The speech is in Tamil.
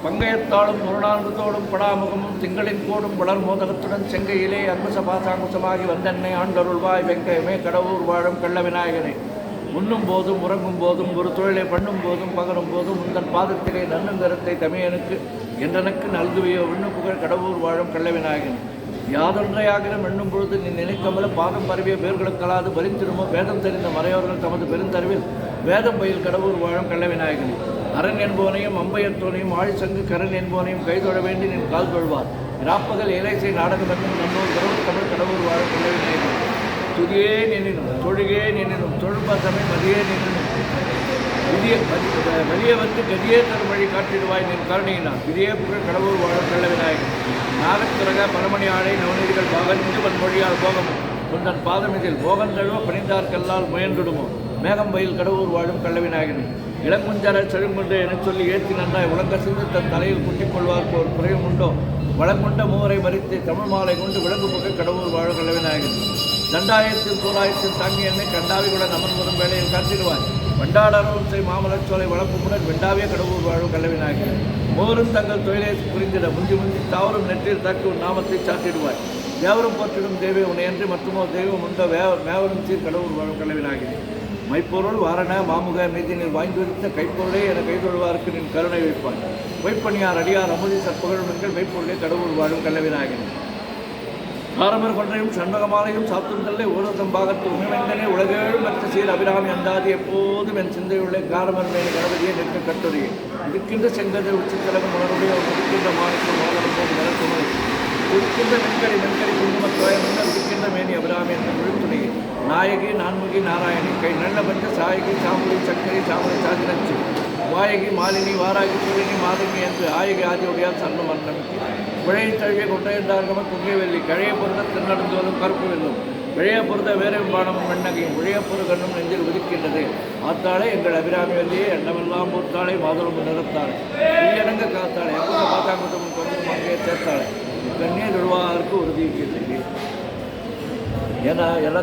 பங்கையத்தாலும் முரணாந்தத்தோடும் படாமுகமும் திங்களின் கோடும் வளர் மோதகத்துடன் செங்கையிலே அங்குச பாசாங்குசமாகி வந்தென்னை ஆண்டருள்வாய் வெங்கையமே கடவுர் வாழும் கள்ள விநாயகனே. உண்ணும் போதும் உறங்கும் போதும் ஒரு தொழிலை பண்ணும் போதும் பகரும் போதும் உந்தன் பாதத்திலே நன்னுங்கரத்தை தமியனுக்கு என்றனுக்கு நல்குவிய உண்ணு புகழ் கடவுர் வாழும் கள்ள விநாயகனே. யாதொன்றையாகிலும் எண்ணும் பொழுது நீ நினைக்கமல பாதம் பரவிய பேர்களுக்கலாது பலித்திருமோ வேதம் தெரிந்த மறையோர்கள் தமது பெருந்தறிவில் வேதம் பயில் கடவுர் வாழும் கள்ள விநாயகனே. அரண் என்பவனையும் அம்பையத்தோனையும் ஆழ்சங்கு கரண் என்பவனையும் கைதொழ வேண்டி நின் கால் தொழ்வார். இராப்பகல் இலைசை நாடகம் என்னும் நன்னூர் கடவுள் தமிழ் கடவுள் வாழும் கள்ள விநாயகனே. துதியே நின்னும் தொழுகே நின்னும் தொழுபதமை மதியே நின்னும் வெளியே வந்து கதியே தரும் வழி காட்டிடுவாய் நின் கருணையினார். விதியே புகழ் கடவுள் வாழும் கள்ள விநாயகன். நாகத்திறக பரமணி ஆடை நவநீதிகள் பாகந்து வன்மொழியால் போகமும் உந்தன் பாதம் இதில் போகந்தழுவ பணிந்தார்கல்லால் முயன்றுடுமோ மேகம் பயில் கடவுள் வாழும் கள்ள விநாயகனே. இளங்குஞ்சர செழுங்குண்டு எனச் சொல்லி ஏற்றி நன்றாய் உலங்க சிந்து தன் தலையில் குட்டிக் கொள்வார்க்கு ஒரு குறையும் உண்டோ வளங்கொண்ட மூவரை மறித்து தமிழ் மாலை கொண்டு விளங்கு புகழ் கடவுள் வாழும் கள்ள விநாயகன். தண்டாயத்தில் சூறாயத்தில் தாங்கி என்னை கண்டாவிகளுடன் அமர்வரும் வேலையில் காத்திடுவாய். வண்டாடரும் செய் மாமலச்சோலை வளப்புடன் வெண்டாவிய கடவுள் வாழும் கள்ள விநாயகன். மோரும் தங்கள் தொழிலை புரிந்திட முந்தி முந்தி தாவரும் நெற்றில் தாக்கி உன் நாமத்தை சாட்டிடுவாய். தேவரும் போற்றிடும் தேவை உனையன்றி மற்றுமோ தெய்வம் உண்டோ மேவரும் சீர் கடவுள் வாழும் கள்ள விநாயகன். மைப்பொருள் வாரண மாமுக மீதினில் வாய்ந்திருந்த கைப்பொருளே என கைதொழுவாருக்கு நின் கருணை வைப்பாய். வைப்பணியார் அடியார் அமுதி சற்புகழும் எங்கள் மெய்ப்பொருளே கடவுள் வாழும் கள்ள விநாயகன். காரமர் கொன்றையும் சண்பகமாலையும் சாத்துந்தல்லை ஓரதம் பாகத்து உணவெங்கனே உலகேழும் மற்ற சீர் அபிராமி அந்தாதி எப்போதும் என் சிந்தையுள்ளே காரமர் மேலே கணபதியை நிற்க கட்டுரையே இருக்கின்ற செங்கதை உச்சித்தலகம் உணர்வுடைய இருக்கின்ற மாணிக்கம் மோதலும் போது மலர்த்துணை இருக்கின்ற மென்கடி குங்குமத்தோயமென்ன இருக்கின்ற மேனி அபிராமி என்ற விழுத்துணையே நாயகி நான்முகி நாராயணி கை நல்ல பஞ்ச சாயகி சாமுடி சக்கரை சாமுடி சாதினச்சு வாயகி மாலினி வாராகி சூரியனி மாதினி என்று ஆயகி ஆதியுடையால் சரணம் அன்னமிக்கு விழையை தழுவிய கொண்டையந்தார்கம குங்கியவெள்ளி கழைய பொருந்த தென்னடந்து வரும் கருப்பு வெல்லும் விழைய பொருந்த வேற பானமும் வெண்ணகையும் விழைய பொரு கண்ணும் நெஞ்சில் ஒதுக்கின்றது. ஆத்தாளே எங்கள் அபிராமி வெள்ளியே எண்ணமெல்லாம் பூத்தாளை மாதளம் நிறத்தாளே உயடங்க காத்தாளே அங்குச பாத்தாங்குத்தமும் கொஞ்சம் அங்கே சேர்த்தாளே கண்ணீர் விழுவாருக்கு உறுதி ஏன்னா எல்லா